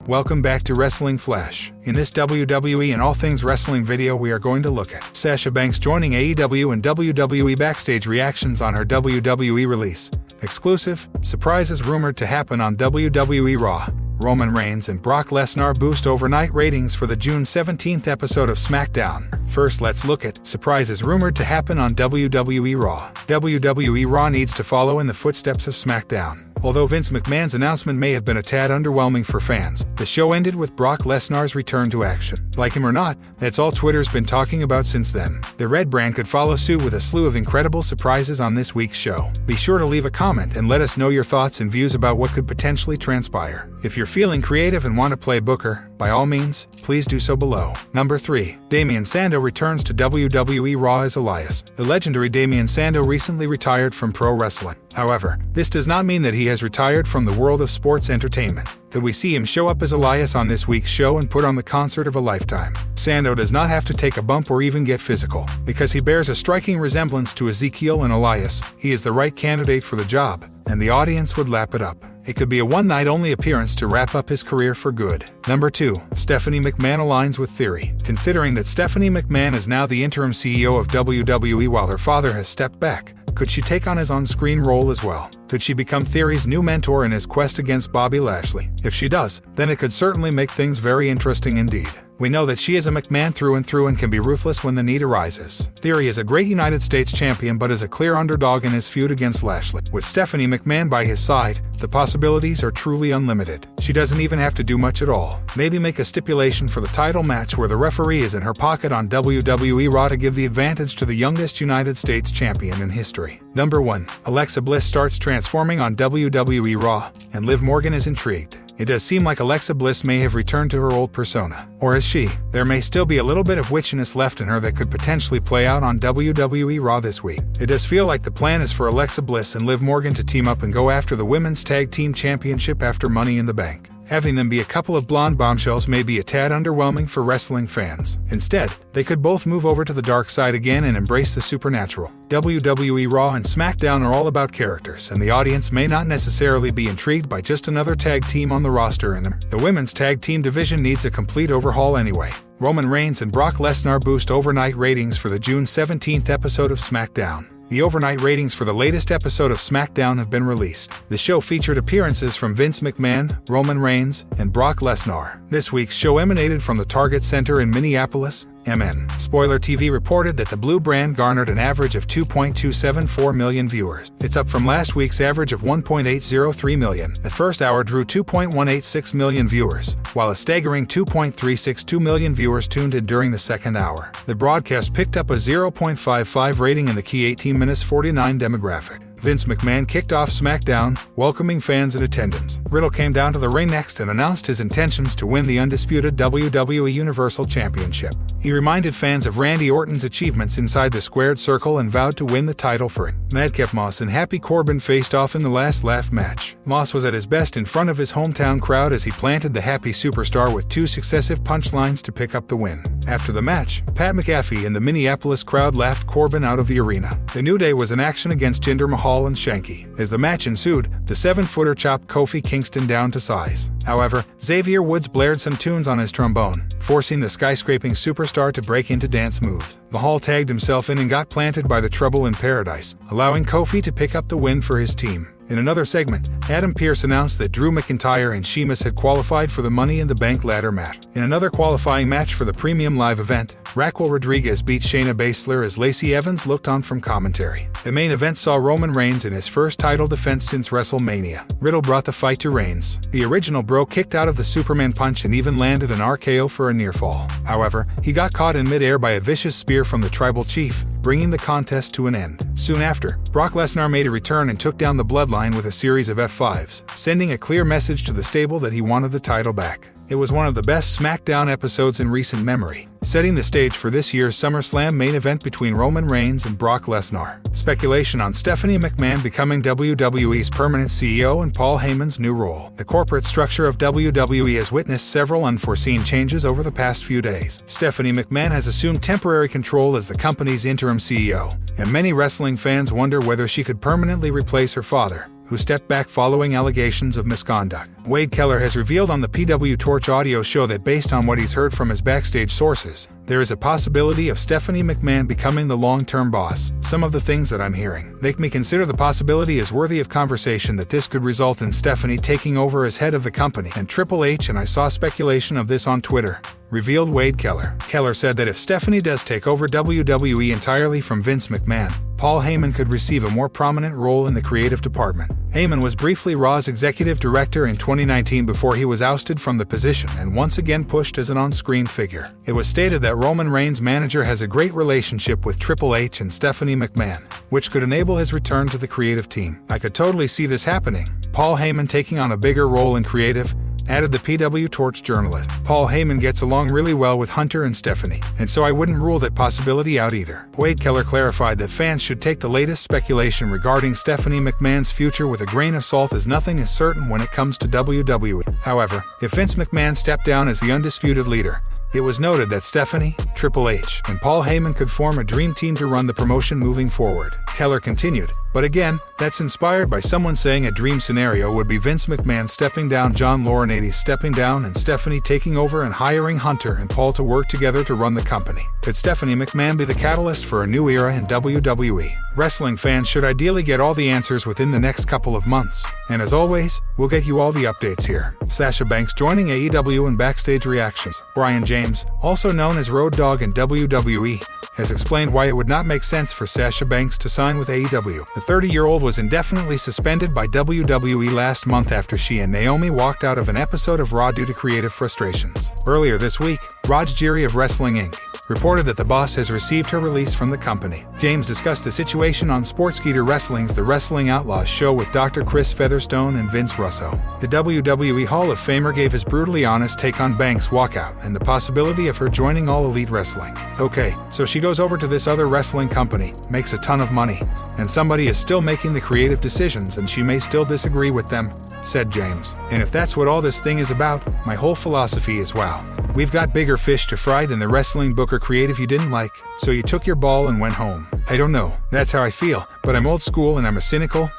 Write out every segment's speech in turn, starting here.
welcome back to Wrestling Flash. In this WWE and all things wrestling video we are going to look at Sasha Banks joining AEW and WWE Backstage reactions on her WWE release. Exclusive, surprises rumored to happen on WWE Raw. Roman Reigns and Brock Lesnar boost overnight ratings for the June 17th episode of SmackDown. First, let's look at surprises rumored to happen on WWE Raw. WWE Raw needs to follow in the footsteps of SmackDown. Although Vince McMahon's announcement may have been a tad underwhelming for fans, the show ended with Brock Lesnar's return to action. Like him or not, that's all Twitter's been talking about since then. The Red brand could follow suit with a slew of incredible surprises on this week's show. Be sure to leave a comment and let us know your thoughts and views about what could potentially transpire. If you're feeling creative and want to play Booker, by all means, please do so below. Number 3. Damien Sando returns to WWE Raw as Elias. The legendary Damien Sando recently retired from pro wrestling. However, this does not mean that he has retired from the world of sports entertainment. Could we see him show up as Elias on this week's show and put on the concert of a lifetime? Sando does not have to take a bump or even get physical. Because he bears a striking resemblance to Ezekiel and Elias, he is the right candidate for the job, and the audience would lap it up. It could be a one-night-only appearance to wrap up his career for good. Number 2. Stephanie McMahon aligns with Theory. Considering that Stephanie McMahon is now the interim CEO of WWE while her father has stepped back, could she take on his on-screen role as well? Could she become Theory's new mentor in his quest against Bobby Lashley? If she does, then it could certainly make things very interesting indeed. We know that she is a McMahon through and through and can be ruthless when the need arises. Theory is a great United States champion but is a clear underdog in his feud against Lashley. With Stephanie McMahon by his side, the possibilities are truly unlimited. She doesn't even have to do much at all. Maybe make a stipulation for the title match where the referee is in her pocket on WWE Raw to give the advantage to the youngest United States champion in history. Number 1. Alexa Bliss starts transforming on WWE Raw, and Liv Morgan is intrigued. It does seem like Alexa Bliss may have returned to her old persona. Or is she? There may still be a little bit of witchiness left in her that could potentially play out on WWE Raw this week. It does feel like the plan is for Alexa Bliss and Liv Morgan to team up and go after the Women's Tag Team Championship after Money in the Bank. Having them be a couple of blonde bombshells may be a tad underwhelming for wrestling fans. Instead, they could both move over to the dark side again and embrace the supernatural. WWE Raw and SmackDown are all about characters, and the audience may not necessarily be intrigued by just another tag team on the roster in them. The women's tag team division needs a complete overhaul anyway. Roman Reigns and Brock Lesnar boost overnight ratings for the June 17th episode of SmackDown. The overnight ratings for the latest episode of SmackDown have been released. The show featured appearances from Vince McMahon, Roman Reigns, and Brock Lesnar. This week's show emanated from the Target Center in Minneapolis, MN. Spoiler TV reported that the Blue brand garnered an average of 2.274 million viewers. It's up from last week's average of 1.803 million. The first hour drew 2.186 million viewers, while a staggering 2.362 million viewers tuned in during the second hour. The broadcast picked up a 0.55 rating in the key 18 minutes 49 demographic. Vince McMahon kicked off SmackDown, welcoming fans in attendance. Riddle came down to the ring next and announced his intentions to win the undisputed WWE Universal Championship. He reminded fans of Randy Orton's achievements inside the squared circle and vowed to win the title for him. Madcap Moss and Happy Corbin faced off in the last laugh match. Moss was at his best in front of his hometown crowd as he planted the Happy Superstar with 2 successive punchlines to pick up the win. After the match, Pat McAfee and the Minneapolis crowd laughed Corbin out of the arena. The New Day was in action against Jinder Mahal and Shanky. As the match ensued, the 7-footer chopped Kofi Kingston down to size. However, Xavier Woods blared some tunes on his trombone, forcing the skyscraping superstar to break into dance moves. Mahal tagged himself in and got planted by the Trouble in Paradise, allowing Kofi to pick up the win for his team. In another segment, Adam Pearce announced that Drew McIntyre and Sheamus had qualified for the Money in the Bank ladder match. In another qualifying match for the Premium Live event, Raquel Rodriguez beat Shayna Baszler as Lacey Evans looked on from commentary. The main event saw Roman Reigns in his first title defense since WrestleMania. Riddle brought the fight to Reigns. The original Bro kicked out of the Superman punch and even landed an RKO for a near fall. However, he got caught in midair by a vicious spear from the Tribal Chief, bringing the contest to an end. Soon after, Brock Lesnar made a return and took down the Bloodline with a series of F5s, sending a clear message to the stable that he wanted the title back. It was one of the best SmackDown episodes in recent memory, setting the stage for this year's SummerSlam main event between Roman Reigns and Brock Lesnar. Speculation on Stephanie McMahon becoming WWE's permanent CEO and Paul Heyman's new role. The corporate structure of WWE has witnessed several unforeseen changes over the past few days. Stephanie McMahon has assumed temporary control as the company's interim CEO, and many wrestling fans wonder whether she could permanently replace her father, who stepped back following allegations of misconduct. Wade Keller has revealed on the PW Torch audio show that based on what he's heard from his backstage sources, there is a possibility of Stephanie McMahon becoming the long-term boss. Some of the things that I'm hearing make me consider the possibility as worthy of conversation that this could result in Stephanie taking over as head of the company and Triple H, and I saw speculation of this on Twitter, revealed Wade Keller. Keller said that if Stephanie does take over WWE entirely from Vince McMahon, Paul Heyman could receive a more prominent role in the creative department. Heyman was briefly Raw's executive director in 2019 before he was ousted from the position and once again pushed as an on-screen figure. It was stated that Roman Reigns' manager has a great relationship with Triple H and Stephanie McMahon, which could enable his return to the creative team. I could totally see this happening. Paul Heyman taking on a bigger role in creative, added the PW Torch journalist. Paul Heyman gets along really well with Hunter and Stephanie, and so I wouldn't rule that possibility out either. Wade Keller clarified that fans should take the latest speculation regarding Stephanie McMahon's future with a grain of salt, as nothing is certain when it comes to WWE. However, if Vince McMahon stepped down as the undisputed leader, it was noted that Stephanie, Triple H, and Paul Heyman could form a dream team to run the promotion moving forward. Keller continued, but again, that's inspired by someone saying a dream scenario would be Vince McMahon stepping down, John Laurinaitis stepping down, and Stephanie taking over and hiring Hunter and Paul to work together to run the company. Could Stephanie McMahon be the catalyst for a new era in WWE? Wrestling fans should ideally get all the answers within the next couple of months. And as always, we'll get you all the updates here. Sasha Banks joining AEW in Backstage Reactions. Brian James, also known as Road Dogg in WWE, has explained why it would not make sense for Sasha Banks to sign with AEW. The 30-year-old was indefinitely suspended by WWE last month after she and Naomi walked out of an episode of Raw due to creative frustrations. Earlier this week, Raj Giri of Wrestling Inc. reported that the boss has received her release from the company. James discussed the situation on Sportskeeda Wrestling's The Wrestling Outlaws show with Dr. Chris Featherstone and Vince Russo. The WWE Hall of Famer gave his brutally honest take on Banks' walkout and the possibility of her joining All Elite Wrestling. Okay, so she goes over to this other wrestling company, makes a ton of money, and somebody is still making the creative decisions and she may still disagree with them, said James. And if that's what all this thing is about, my whole philosophy is wow. We've got bigger fish to fry than the wrestling book or creative you didn't like, so you took your ball and went home. I don't know, that's how I feel, but I'm old school and I'm a cynical,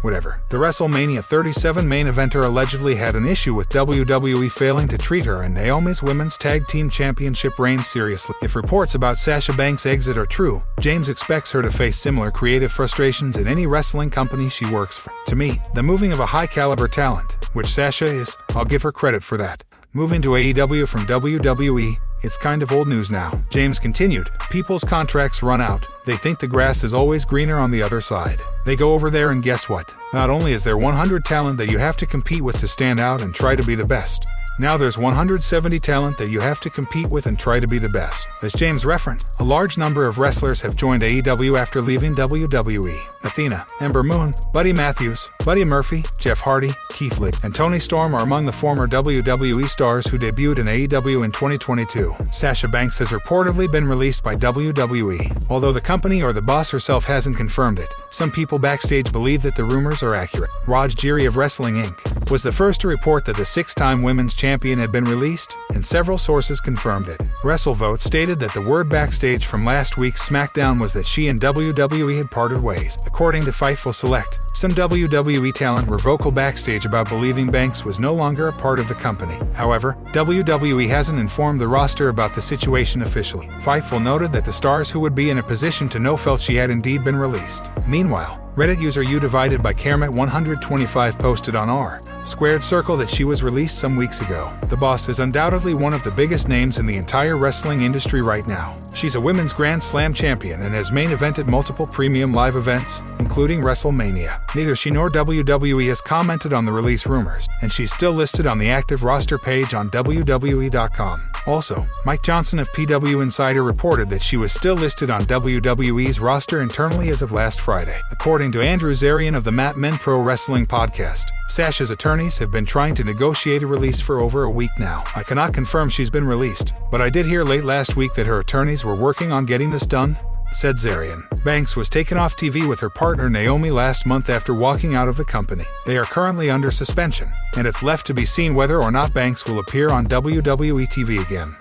whatever. The WrestleMania 37 main eventer allegedly had an issue with WWE failing to treat her and Naomi's Women's Tag Team Championship reign seriously. If reports about Sasha Banks' exit are true, James expects her to face similar creative frustrations in any wrestling company she works for. To me, the moving of a high-caliber talent, which Sasha is, I'll give her credit for that. Moving to AEW from WWE, it's kind of old news now. James continued, people's contracts run out. They think the grass is always greener on the other side. They go over there and guess what? Not only is there 100 talent that you have to compete with to stand out and try to be the best, now there's 170 talent that you have to compete with and try to be the best. As James referenced, a large number of wrestlers have joined AEW after leaving WWE. Athena, Ember Moon, Buddy Matthews, Buddy Murphy, Jeff Hardy, Keith Lee, and Tony Storm are among the former WWE stars who debuted in AEW in 2022. Sasha Banks has reportedly been released by WWE. Although the company or the boss herself hasn't confirmed it, some people backstage believe that the rumors are accurate. Raj Giri of Wrestling Inc. was the first to report that the six-time women's champion had been released, and several sources confirmed it. WrestleVote stated that the word backstage from last week's SmackDown was that she and WWE had parted ways. According to Fightful Select, some WWE talent were vocal backstage about believing Banks was no longer a part of the company. However, WWE hasn't informed the roster about the situation officially. Fightful noted that the stars who would be in a position to know felt she had indeed been released. Meanwhile, Reddit user uDivided by Kermit125 posted on r/squared circle that she was released some weeks ago. The boss is undoubtedly one of the biggest names in the entire wrestling industry right now. She's a women's Grand Slam champion and has main evented multiple premium live events, including WrestleMania. Neither she nor WWE has commented on the release rumors, and she's still listed on the active roster page on WWE.com. Also, Mike Johnson of PW Insider reported that she was still listed on WWE's roster internally as of last Friday. According to Andrew Zarian of the Mat Men Pro Wrestling podcast, Sasha's attorneys have been trying to negotiate a release for over a week now. I cannot confirm she's been released, but I did hear late last week that her attorneys were working on getting this done, said Zarian. Banks was taken off TV with her partner Naomi last month after walking out of the company. They are currently under suspension, and it's left to be seen whether or not Banks will appear on WWE TV again.